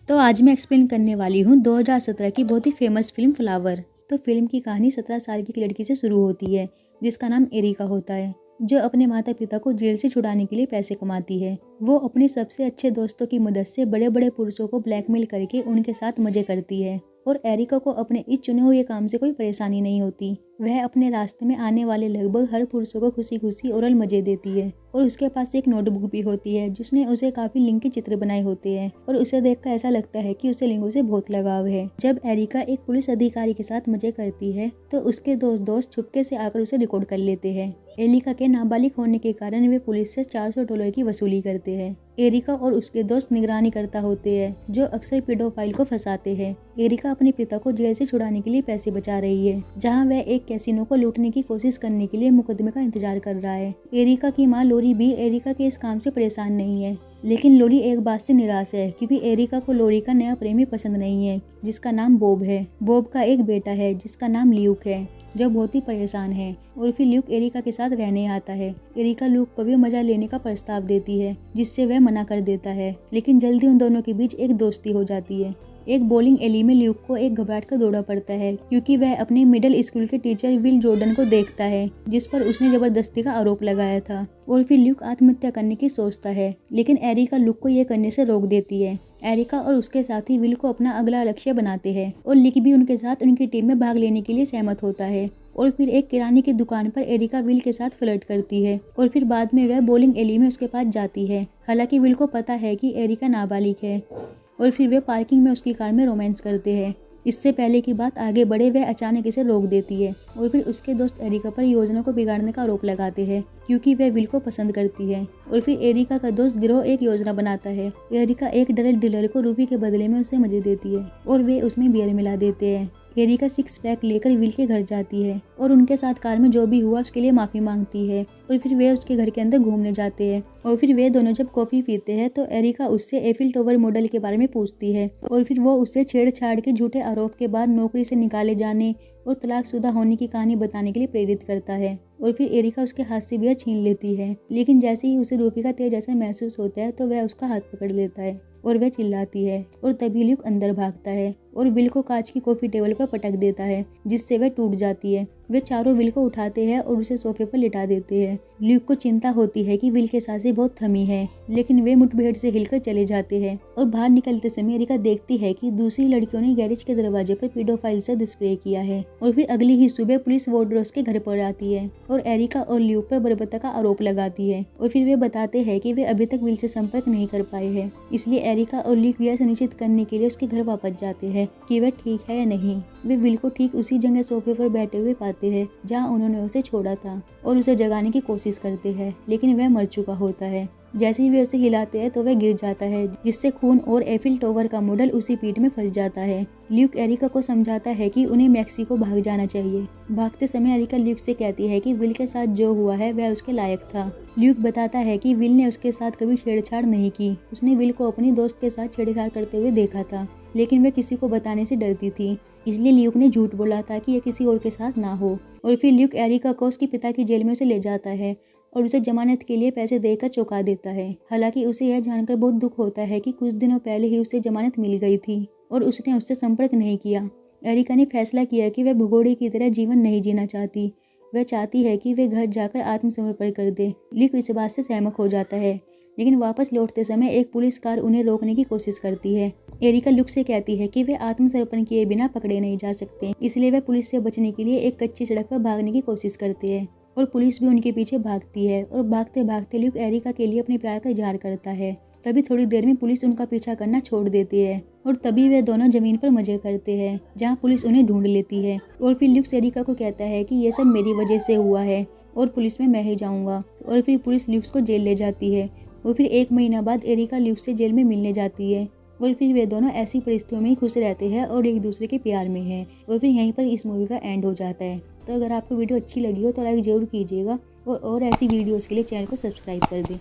तो आज मैं एक्सप्लेन करने वाली हूँ 2017 की बहुत ही फेमस फिल्म फ्लावर। तो फिल्म की कहानी 17 साल की एक लड़की से शुरू होती है जिसका नाम एरिका होता है, जो अपने माता पिता को जेल से छुड़ाने के लिए पैसे कमाती है। वो अपने सबसे अच्छे दोस्तों की मदद से बड़े बड़े पुरुषों को ब्लैकमेल करके उनके साथ मजे करती है और एरिका को अपने इस चुने हुए काम से कोई परेशानी नहीं होती। वह अपने रास्ते में आने वाले लगभग हर पुरुषों को खुशी खुशी ओरल मजे देती है और उसके पास एक नोटबुक भी होती है जिसने उसे काफी लिंग के चित्र बनाए होते हैं और उसे देखकर ऐसा लगता है कि उसे लिंगों से बहुत लगाव है। जब एरिका एक पुलिस अधिकारी के साथ मजे करती है तो उसके दोस्त चुपके से आकर उसे रिकॉर्ड कर लेते हैं। एरिका के नाबालिग होने के कारण वे पुलिस से $400 की वसूली करते हैं। एरिका और उसके दोस्त निगरानी करता होते हैं जो अक्सर पेडोफाइल को फंसाते हैं। एरिका अपने पिता को जेल से छुड़ाने के लिए पैसे बचा रही है, जहां वह एक कैसीनो को लूटने की कोशिश करने के लिए मुकदमे का इंतजार कर रहा है। एरिका की मां लोरी भी एरिका के इस काम से परेशान नहीं है, लेकिन लोरी एक बात से निराश है क्योंकि एरिका को लोरी का नया प्रेमी पसंद नहीं है जिसका नाम बॉब है। बॉब का एक बेटा है जिसका नाम ल्यूक है जो बहुत ही परेशान है और फिर ल्यूक एरिका के साथ रहने आता है। एरिका ल्यूक को भी मजा लेने का प्रस्ताव देती है जिससे वह मना कर देता है, लेकिन जल्दी उन दोनों के बीच एक दोस्ती हो जाती है। एक बॉलिंग एली में ल्यूक को एक घबराहट का दौरा पड़ता है क्योंकि वह अपने मिडिल स्कूल के टीचर विल जॉर्डन को देखता है जिस पर उसने जबरदस्ती का आरोप लगाया था और फिर ल्यूक आत्महत्या करने की सोचता है, लेकिन एरिका ल्यूक को यह करने से रोक देती है। एरिका और उसके साथी विल को अपना अगला लक्ष्य बनाते हैं और लिक भी उनके साथ उनकी टीम में भाग लेने के लिए सहमत होता है और फिर एक किराने की दुकान पर एरिका विल के साथ फ्लर्ट करती है और फिर बाद में वह बॉलिंग एली में उसके पास जाती है। हालांकि विल को पता है कि एरिका नाबालिग है और फिर वे पार्किंग में उसकी कार में रोमांस करते हैं। इससे पहले की बात आगे बढ़े वह अचानक इसे रोक देती है और फिर उसके दोस्त एरिका पर योजना को बिगाड़ने का आरोप लगाते हैं क्योंकि वह विल को पसंद करती है। और फिर एरिका का दोस्त गिरोह एक योजना बनाता है। एरिका एक ड्रग डीलर को रूपी के बदले में उसे मजे देती है और वे उसमें बियर मिला देते हैं। एरिका 6 पैक लेकर विल के घर जाती है और उनके साथ कार में जो भी हुआ उसके लिए माफी मांगती है और फिर वे उसके घर के अंदर घूमने जाते हैं। और फिर वे दोनों जब कॉफी पीते हैं तो एरिका उससे एफिल टावर मॉडल के बारे में पूछती है और फिर वो उससे छेड़छाड़ के झूठे आरोप के बाद नौकरी से निकाले जाने और तलाकशुदा होने की कहानी बताने के लिए प्रेरित करता है। और फिर एरिका उसके हाथ से बियर छीन लेती है, लेकिन जैसे ही उसे रूपी का तेज असर महसूस होता है तो वह उसका हाथ पकड़ लेता है और वह चिल्लाती है और तभी ल्यूक अंदर भागता है और विल को कांच की कॉफी टेबल पर पटक देता है जिससे वह टूट जाती है। वे चारों विल को उठाते हैं और उसे सोफे पर लिटा देते हैं। ल्यूक को चिंता होती है कि विल के सांसें बहुत थमी है, लेकिन वे मुठभेड़ से हिलकर चले जाते हैं और बाहर निकलते समय एरिका देखती है कि दूसरी लड़कियों ने गैरेज के दरवाजे पर पेडोफाइल से स्प्रे किया है। और फिर अगली ही सुबह पुलिस वोड्रोस के घर पर आती है और एरिका और ल्यूक पर बर्बरता का आरोप लगाती है और फिर वे बताते हैं कि वे अभी तक विल से संपर्क नहीं कर पाए हैं। इसलिए एरिका और ल्यूक यह सुनिश्चित करने के लिए उसके घर वापस जाते हैं कि वह ठीक है या नहीं। वे विल को ठीक उसी जगह सोफे पर बैठे हुए पाते हैं जहां उन्होंने उसे छोड़ा था और उसे जगाने की कोशिश करते हैं, लेकिन वह मर चुका होता है। जैसे ही वे उसे हिलाते हैं तो वह गिर जाता है जिससे खून और एफिल टावर का मॉडल उसी पीठ में फंस जाता है। ल्यूक एरिका को समझाता है कि उन्हें मैक्सिको भाग जाना चाहिए। भागते समय एरिका ल्यूक से कहती है कि विल के साथ जो हुआ है वह उसके लायक था। ल्यूक बताता है कि विल ने उसके साथ कभी छेड़छाड़ नहीं की। उसने विल को अपनी दोस्त के साथ छेड़छाड़ करते हुए देखा था, लेकिन वह किसी को बताने से डरती थी, इसलिए ल्यूक ने झूठ बोला था कि यह किसी और के साथ ना हो। और फिर ल्यूक एरिका को उसके पिता की जेल में उसे ले जाता है और उसे जमानत के लिए पैसे देकर चौंका देता है। हालांकि उसे यह जानकर बहुत दुख होता है कि कुछ दिनों पहले ही उसे जमानत मिल गई थी और उसने उससे संपर्क नहीं किया। एरिका ने फैसला किया कि वह भगोड़े की तरह जीवन नहीं जीना चाहती। वह चाहती है कि वे घर जाकर आत्मसमर्पण कर दे। ल्यूक इस बात से सहमत हो जाता है, लेकिन वापस लौटते समय एक पुलिस कार उन्हें रोकने की कोशिश करती है। एरिका ल्यूक से कहती है कि वे आत्मसमर्पण किए बिना पकड़े नहीं जा सकते, इसलिए वे पुलिस से बचने के लिए एक कच्ची सड़क पर भागने की कोशिश करते हैं और पुलिस भी उनके पीछे भागती है। और भागते भागते ल्यूक एरिका के लिए अपने प्यार का इजहार करता है। तभी थोड़ी देर में पुलिस उनका पीछा करना छोड़ देती है और तभी वे दोनों जमीन पर मजे करते हैं जहाँ पुलिस उन्हें ढूंढ लेती है। और फिर ल्यूक एरिका को कहता है कि यह सब मेरी वजह से हुआ है और पुलिस में मैं ही जाऊँगा। और फिर पुलिस ल्यूक को जेल ले जाती है और फिर 1 महीना बाद एरिका ल्यूक से जेल में मिलने जाती है और फिर वे दोनों ऐसी परिस्थितियों में खुश रहते हैं और एक दूसरे के प्यार में हैं। और फिर यहीं पर इस मूवी का एंड हो जाता है। तो अगर आपको वीडियो अच्छी लगी हो तो लाइक ज़रूर कीजिएगा और ऐसी वीडियोस के लिए चैनल को सब्सक्राइब कर दें।